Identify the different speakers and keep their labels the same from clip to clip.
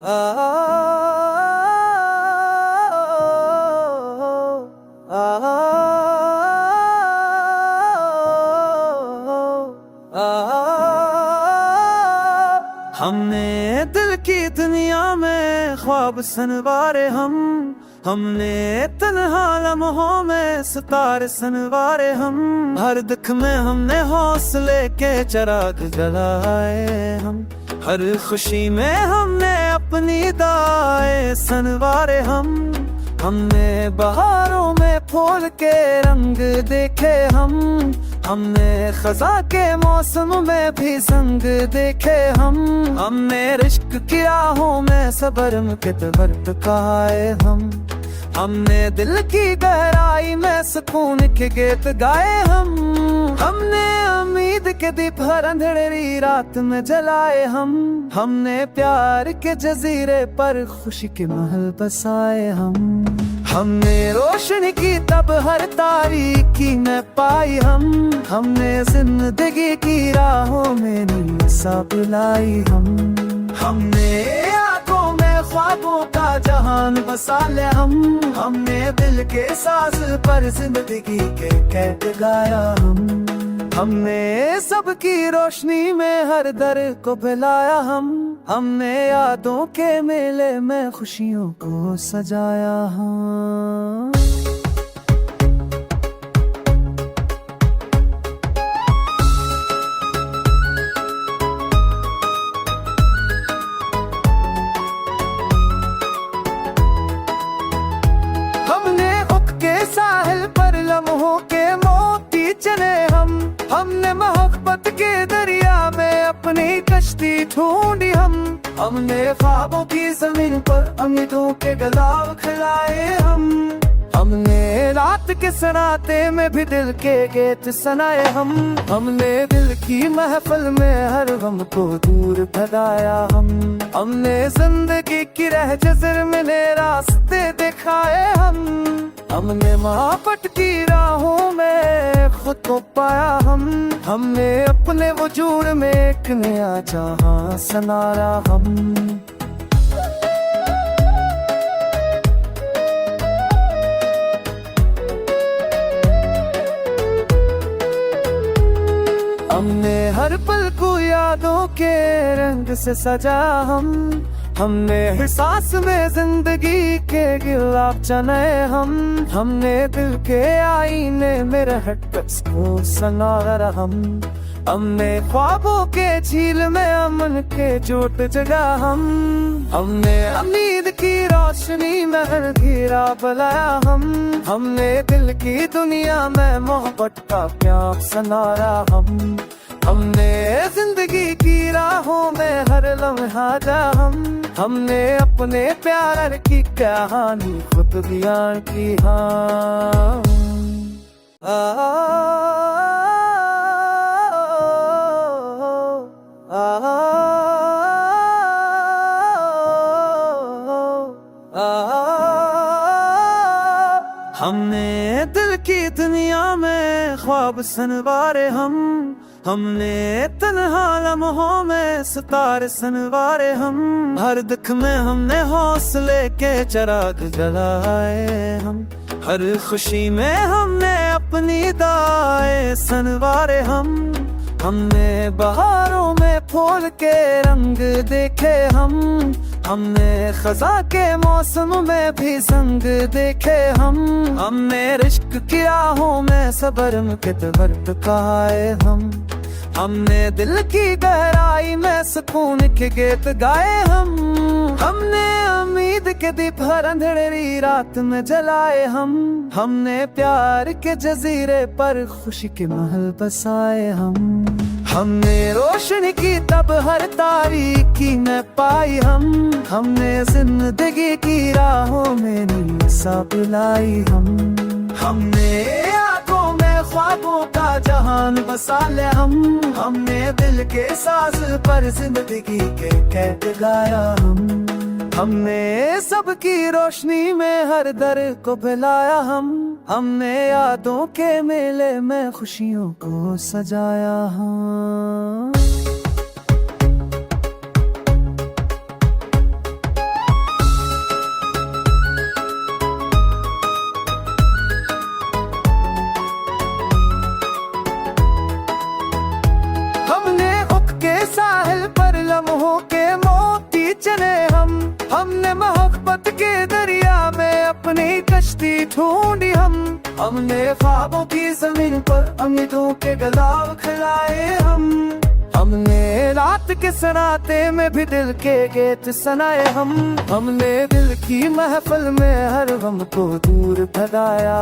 Speaker 1: आ हमने दिल की दुनिया में ख्वाब सनवारे हमने तन्हा लम्हों में सितारे सनवारे हम हर दुख में हमने हौसले के चिराग जलाए हर खुशी में हमने अपनी दाएं सनवारे हमने बहारों में फूल के रंग देखे हमने खजा के मौसम में भी संग देखे हमने रिश्क की राहों में सब्र के तबर्त खाए हमने दिल की गहराई में सुकून के गीत गाए हमने उम्मीद के दीप हर अंधेरी रात में जलाए हमने प्यार के जजीरे पर खुशी के महल बसाए हमने रोशनी की तब हर तारीकी में पाई हमने जिंदगी की राहों में नींद सा बुलाई हमने आंखों में ख्वाबों का जहान बसा ले हमने दिल के साज पर जिंदगी के कैद गाया हमने सबकी रोशनी में हर दर को बुलाया हमने यादों के मेले में खुशियों को सजाया हमने हुक के साहिल पर लम्हों के मोती चले हमने मोहब्बत के दरिया में अपनी कश्ती ढूंढी हमने ख्वाबों की जमीन पर उम्मीदों के गुलाब खिलाए हमने रात के सराते में भी दिल के गीत सुनाए हमने दिल की महफिल में हर गम को दूर भगाया हमने जिंदगी की रह जज़र में नए रास्ते दिखाए हमने मोहब्बत की राहों में खुद को पाया हमने अपने वजूद में एक नया जहां सनारा हमने हर पल को यादों के रंग से सजा हमने हर सांस में जिंदगी के गिलाफ चने हमने दिल के आईने में रहट को सनारा हमने ख्वाबों के झील में अमन के जोत जगा हमने उम्मीद की रोशनी में हर घेरा बुलाया हमने दिल की दुनिया में मोहब्बत का प्यार सनारा हमने जिंदगी की राहों में हर लम्हा जा हमने अपने प्यार की कहानी खुद बयान की हमने दिल की दुनिया में ख्वाब सनवारे हमने तन्हा लम्हों में सितारे सनवारे हर दुख में हमने हौसले के चिराग जलाए हर खुशी में हमने अपनी दाएं सनवारे हमने बहारों में फूल के रंग देखे हमने खजा के मौसम में भी संग देखे हमने रिश्क की राहों में सब्र के तबर्त खाए हमने दिल की गहराई में सुकून के गीत गाए हमने उम्मीद के दीप हर अंधेरी रात में जलाए हमने प्यार के जजीरे पर खुशी के महल बसाए हमने रोशनी की तब हर तारीकी में पाई हमने जिंदगी की राहों में नींद सा बुलाई हमने आंखों में ख्वाबों का जहान बसा ले हमने दिल के साज पर जिंदगी के कैद गाया हमने सबकी रोशनी में हर दर को बुलाया हमने यादों के मेले में खुशियों को सजाया कश्ती ढूंढी हमने ख्वाबों की जमीन पर उम्मीदों के गुलाब खिलाए हमने रात के सराते में भी दिल के गीत सुनाए हमने दिल की महफिल में हर गम को दूर भगाया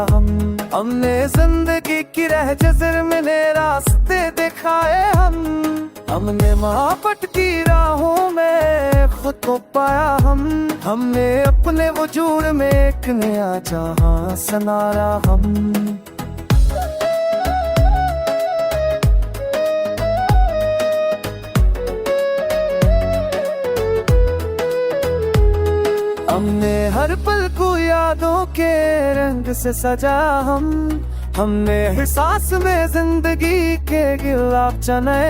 Speaker 1: हमने जिंदगी की रह जज़र में नए रास्ते दिखाए हमने मोहब्बत की राहों में खुद को पाया हमने अपने वजूद में एक नया जहां सनारा हमने हर पल को यादों के रंग से सजा हमने एहसास में जिंदगी के गिलाफ चने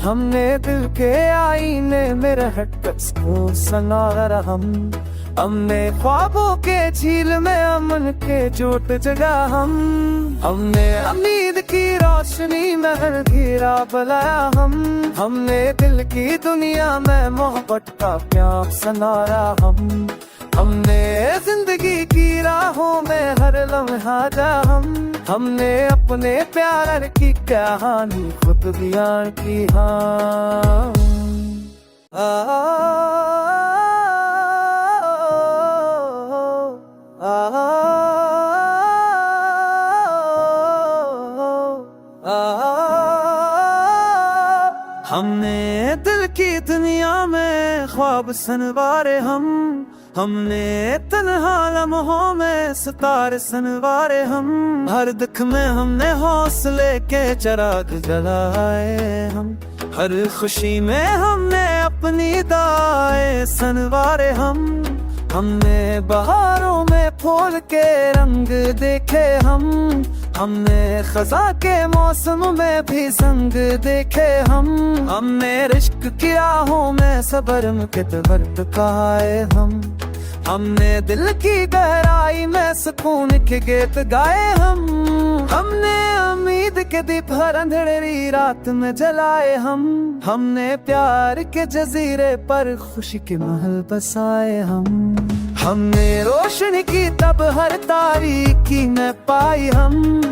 Speaker 1: हमने दिल के आईने में रहकर को सनारा हमने ख्वाबों के झील में अमन के जोत जगा हमने उम्मीद की रोशनी में हर घेरा बुलाया हमने दिल की दुनिया में मोहब्बत का प्यार सनारा हमने जिंदगी की राहों में हर लम्हा जा हमने अपने प्यार की कहानी खुद बयान की हमने दिल की दुनिया में ख्वाब सनवारे हमने तन्हा लम्हों में सितारे सनवारे हर दुख में हमने हौसले के चिराग जलाए हर खुशी में हमने अपनी दाएं सनवारे हमने बहारों में फूल के रंग देखे हमने खजा के मौसम में भी संग देखे हमने रिश्क की राहों में सब्र के दर्द पाए हमने दिल की गहराई में सुकून के गीत गाए हमने उम्मीद के दीप हर अंधेरी रात में जलाए हमने प्यार के जजीरे पर खुशी के महल बसाए हमने रोशनी की तब हर तारीकी में पाई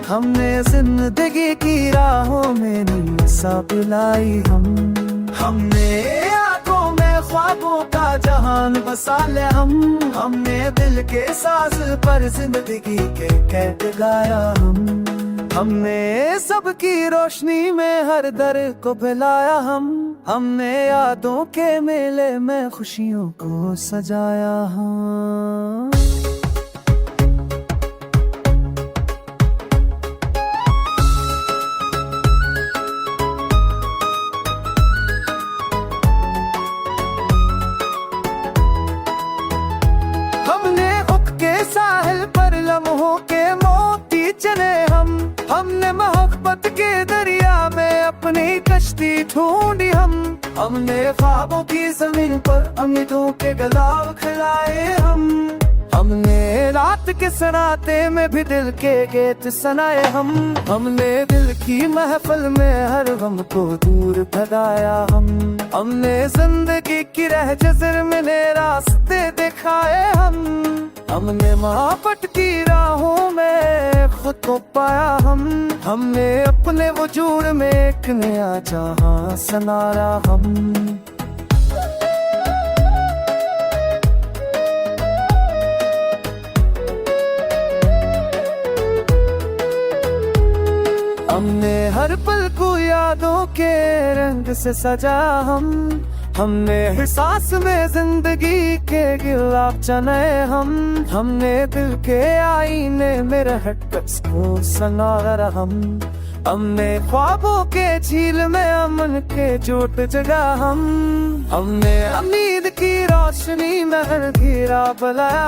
Speaker 1: हमने जिंदगी की राहों में नींद सा बुलाई हमने आंखों में ख्वाबों का जहान बसा ले हमने दिल के साज पर जिंदगी के कैद गाया हमने सबकी रोशनी में हर दर को बुलाया हमने यादों के मेले में खुशियों को सजाया हमने हुक के साहिल पर लम्हों के मोती चने हमने मोहब्बत के दरिया में अपनी कश्ती ढूंढी हमने ख्वाबों की जमीन पर उम्मीदों के गुलाब खिलाए हमने रात के सराते में भी दिल के गीत सुनाए हमने दिल की महफिल में हर गम को दूर भगाया हमने जिंदगी की रह जज़र में नए रास्ते दिखाए हमने मोहब्बत की राहों में खुद को पाया हमने अपने वजूद में एक नया जहां सनारा हमने हर पल को यादों के रंग से सजा हमने एहसास में जिंदगी के गिलाफ चने हमने दिल के आईने में रहकर को सनारा हमने ख्वाबों के झील में अमन के जोत जगा हमने उम्मीद की रोशनी में हर घेरा बुलाया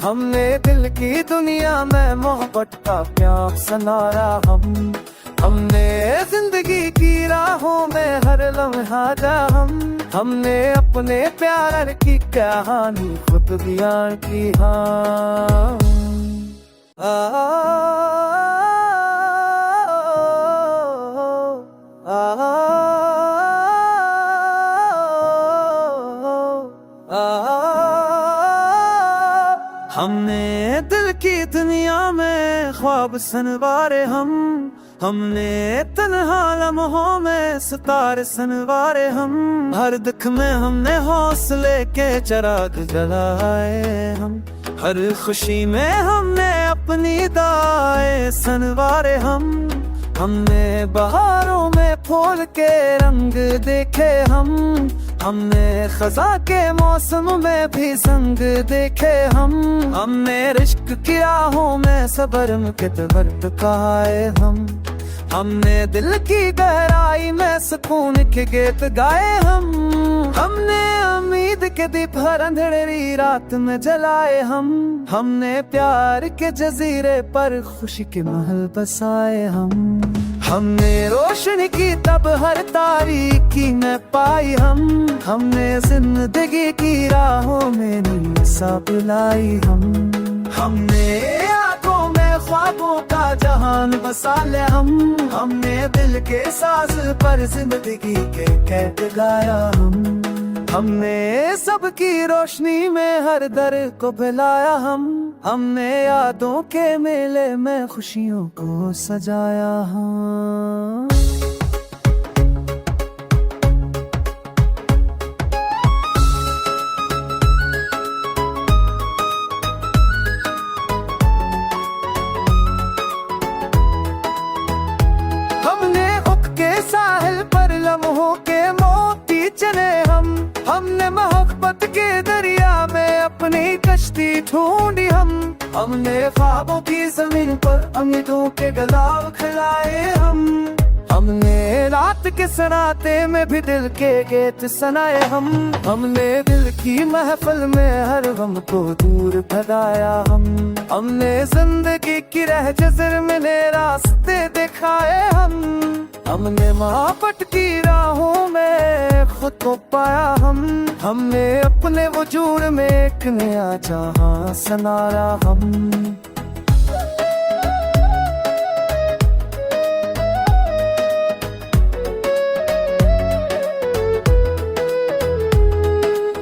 Speaker 1: हमने दिल की दुनिया में मोहब्बत का प्यार सनारा हमने जिंदगी की राहों में हर लम्हा जा हमने अपने प्यार की कहानी खुद बयान की हमने दिल की दुनिया में ख्वाब सनवारे हमने तन्हा लम्हों में सितारे सनवारे हम। हर दुख में हमने हौसले के चिराग जलाए हम। हर खुशी में हमने अपनी दाएं सनवारे हमने बहारों में फूल के रंग देखे हमने खजा के मौसम में भी संग देखे हमने रिश्क की राहों में सब्र के तबर्त कहाए हमने दिल की गहराई में सुकून के गीत गाए हमने उम्मीद के दीप हर अंधेरी रात में जलाए हमने प्यार के जजीरे पर खुशी के महल बसाए हमने रोशनी की तब हर तारीकी में पाई हमने जिंदगी की राहों में नींद सा बुलाई हमने आंखों में ख्वाबों का जहान बसा ले हमने दिल के साज पर जिंदगी के कैद गाया हमने सबकी रोशनी में हर दर को भिलाया हमने यादों के मेले में खुशियों को सजाया हमने हुक के साहिल पर लम्हों के मोती चले हमने मोहब्बत के दरिया में अपनी कश्ती ढूंढी हमने ख्वाबों की जमीन पर उम्मीदों के गुलाब खिलाए हमने रात के सनाते में भी दिल के गीत सुनाए हमने दिल की महफिल में हर गम को दूर भगाया हमने जिंदगी की रह जज़र में नए रास्ते दिखाए हमने मोहब्बत की राहों में खुद को पाया हमने अपने वजूद में एक नया जहां सनारा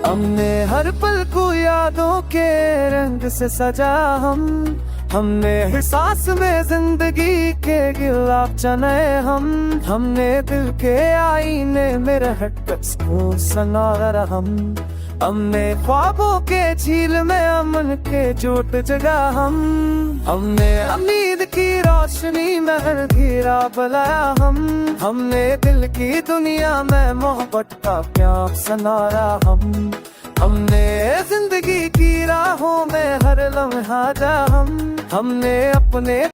Speaker 1: हमने हर पल को यादों के रंग से सजा हमने एहसास में जिंदगी के गिलाफ चने हमने दिल के आईने में रहकर को सनारा हमने ख्वाबों के झील में अमन के जोत जगा हमने उम्मीद की रोशनी में हर घेरा बुलाया हमने दिल की दुनिया में मोहब्बत का प्यार सनारा हमने जिंदगी की राहों में हर लम्हा जा हमने अपने